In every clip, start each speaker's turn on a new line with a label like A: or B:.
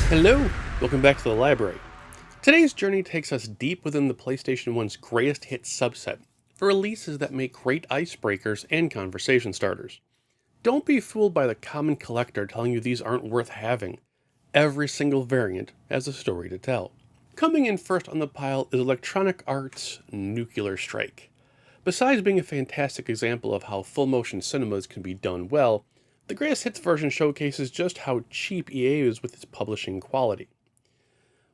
A: Hello, welcome back to the library. Today's journey takes us deep within the PlayStation 1's greatest hits subset, for releases that make great icebreakers and conversation starters. Don't be fooled by the common collector telling you these aren't worth having. Every single variant has a story to tell. Coming in first on the pile is Electronic Arts' Nuclear Strike. Besides being a fantastic example of how full motion cinemas can be done well, the greatest hits version showcases just how cheap EA is with its publishing quality.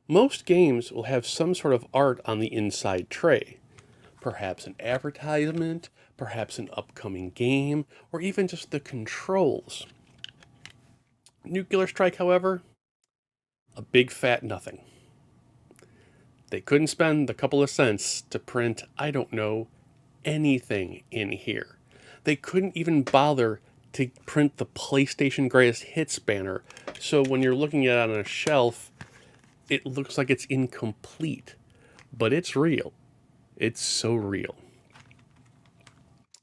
A: Most games will have some sort of art on the inside tray. Perhaps an advertisement, perhaps an upcoming game, or even just the controls. Nuclear Strike, however, a big fat nothing. They couldn't spend a couple of cents to print, I don't know, anything in here. They couldn't even bother to print the PlayStation Greatest Hits banner, so when you're looking at it on a shelf, it looks like it's incomplete. But it's real. It's so real.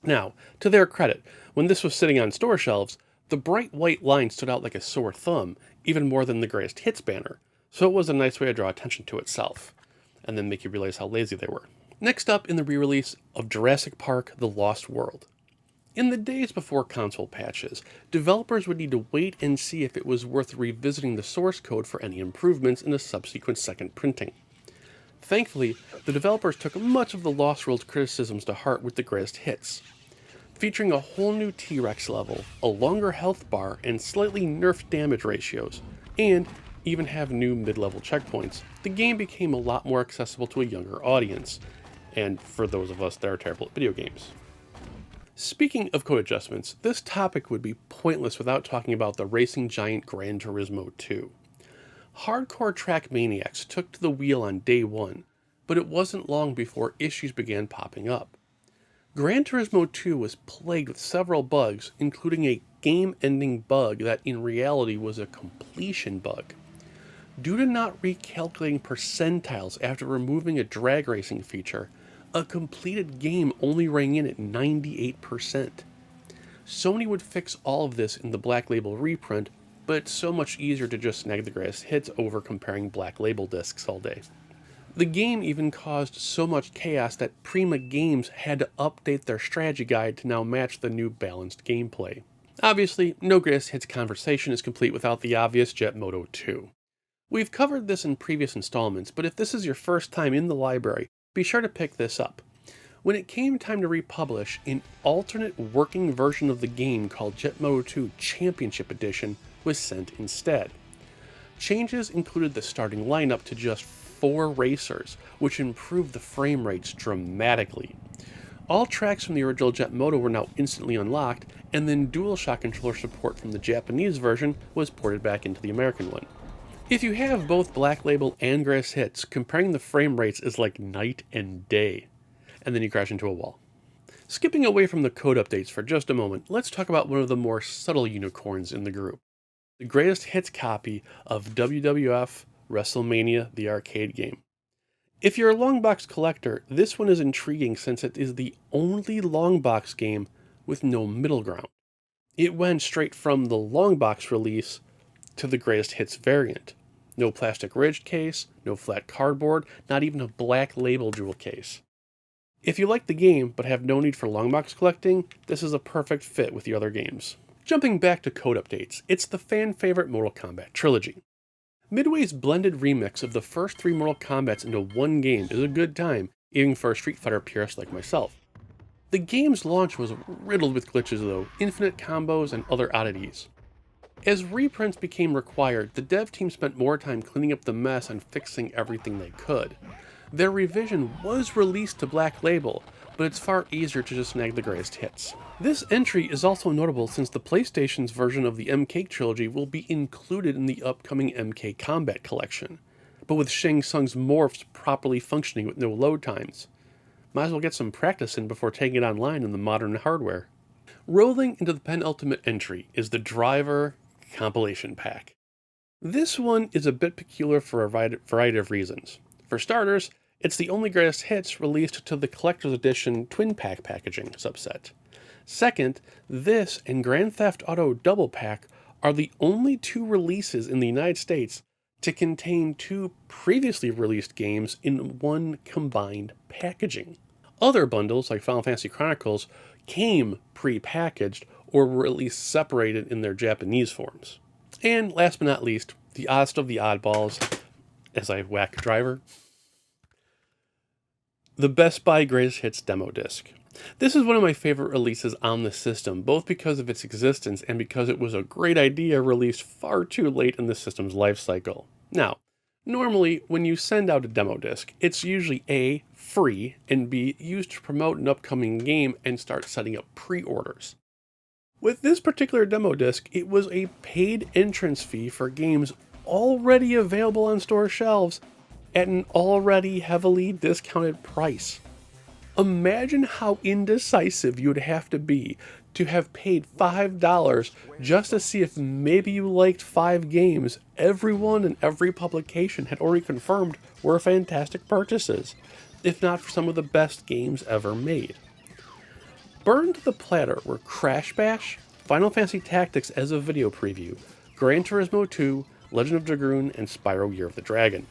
A: Now, to their credit, when this was sitting on store shelves, the bright white line stood out like a sore thumb, even more than the Greatest Hits banner, so it was a nice way to draw attention to itself, and then make you realize how lazy they were. Next up in the re-release of Jurassic Park: The Lost World. In the days before console patches, developers would need to wait and see if it was worth revisiting the source code for any improvements in a subsequent second printing. Thankfully, the developers took much of the Lost World's criticisms to heart with the greatest hits. Featuring a whole new T-Rex level, a longer health bar, and slightly nerfed damage ratios, and even have new mid-level checkpoints, the game became a lot more accessible to a younger audience, and for those of us that are terrible at video games. Speaking of code adjustments, this topic would be pointless without talking about the racing giant Gran Turismo 2. Hardcore track maniacs took to the wheel on day one, but it wasn't long before issues began popping up. Gran Turismo 2 was plagued with several bugs, including a game-ending bug that in reality was a completion bug. Due to not recalculating percentiles after removing a drag racing feature, a completed game only rang in at 98%. Sony would fix all of this in the Black Label reprint, but it's so much easier to just snag the greatest hits over comparing Black Label discs all day. The game even caused so much chaos that Prima Games had to update their strategy guide to now match the new balanced gameplay. Obviously, no greatest hits conversation is complete without the obvious Jet Moto 2. We've covered this in previous installments, but if this is your first time in the library, be sure to pick this up. When it came time to republish, an alternate working version of the game called Jet Moto 2 Championship Edition was sent instead. Changes included the starting lineup to just 4 racers, which improved the frame rates dramatically. All tracks from the original Jet Moto were now instantly unlocked, and then DualShock controller support from the Japanese version was ported back into the American one. If you have both Black Label and Greatest Hits, comparing the frame rates is like night and day. And then you crash into a wall. Skipping away from the code updates for just a moment, let's talk about one of the more subtle unicorns in the group. The Greatest Hits copy of WWF Wrestlemania, the arcade game. If you're a long box collector, this one is intriguing since it is the only long box game with no middle ground. It went straight from the long box release to the Greatest Hits variant. No plastic ridged case, no flat cardboard, not even a Black Label jewel case. If you like the game but have no need for long box collecting, this is a perfect fit with the other games. Jumping back to code updates, it's the fan favorite Mortal Kombat Trilogy. Midway's blended remix of the first 3 Mortal Kombats into one game is a good time, even for a Street Fighter purist like myself. The game's launch was riddled with glitches though, infinite combos and other oddities. As reprints became required, the dev team spent more time cleaning up the mess and fixing everything they could. Their revision was released to Black Label, but it's far easier to just snag the greatest hits. This entry is also notable since the PlayStation's version of the MK trilogy will be included in the upcoming MK Combat collection, but with Shang Tsung's morphs properly functioning with no load times. Might as well get some practice in before taking it online in the modern hardware. Rolling into the penultimate entry is the Driver Compilation Pack. This one is a bit peculiar for a variety of reasons. For starters, it's the only greatest hits released to the Collector's Edition Twin Pack packaging subset. Second, this and Grand Theft Auto Double Pack are the only 2 releases in the United States to contain 2 previously released games in one combined packaging. Other bundles, like Final Fantasy Chronicles, came pre-packaged or were at least separated in their Japanese forms. And last but not least, the oddest of the oddballs, as I whack Driver, the Best Buy Greatest Hits demo disc. This is one of my favorite releases on the system, both because of its existence and because it was a great idea released far too late in the system's life cycle. Now, normally when you send out a demo disc, it's usually A, free, and B, used to promote an upcoming game and start setting up pre-orders. With this particular demo disc, it was a paid entrance fee for games already available on store shelves at an already heavily discounted price. Imagine how indecisive you'd have to be to have paid $5 just to see if maybe you liked 5 games everyone in every publication had already confirmed were fantastic purchases, if not for some of the best games ever made. Burned to the platter were Crash Bash, Final Fantasy Tactics as a video preview, Gran Turismo 2, Legend of Dragoon, and Spyro Year of the Dragon.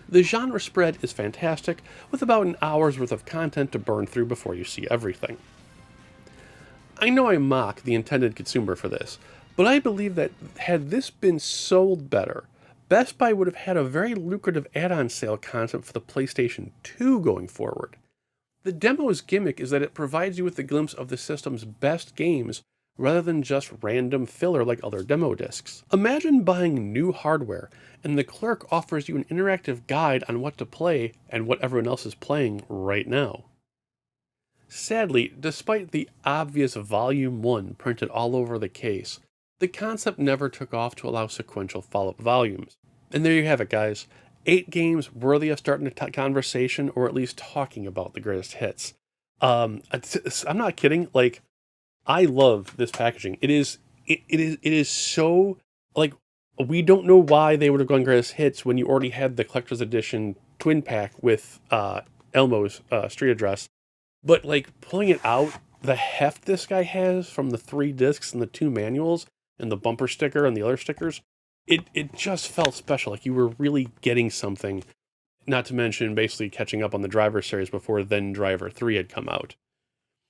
A: The genre spread is fantastic, with about an hour's worth of content to burn through before you see everything. I know I mock the intended consumer for this, but I believe that had this been sold better, Best Buy would have had a very lucrative add-on sale concept for the PlayStation 2 going forward. The demo's gimmick is that it provides you with a glimpse of the system's best games rather than just random filler like other demo discs. Imagine buying new hardware and the clerk offers you an interactive guide on what to play and what everyone else is playing right now. Sadly, despite the obvious Volume 1 printed all over the case, the concept never took off to allow sequential follow-up volumes. And there you have it, guys. 8 games worthy of starting a conversation or at least talking about the greatest hits. I'm not kidding, like, I love this packaging. It is so, like, we don't know why they would have gone greatest hits when you already had the collector's edition twin pack with Elmo's street address. But, like, pulling it out, the heft this guy has from the 3 discs and the 2 manuals and the bumper sticker and the other stickers, it just felt special. Like you were really getting something, not to mention basically catching up on the Driver series before then Driver 3 had come out.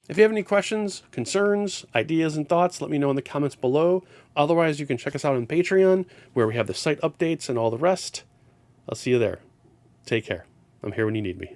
A: If you have any questions, concerns, ideas, and thoughts, let me know in the comments below. Otherwise, you can check us out on Patreon, where we have the site updates and all the rest. I'll see you there. Take care. I'm here when you need me.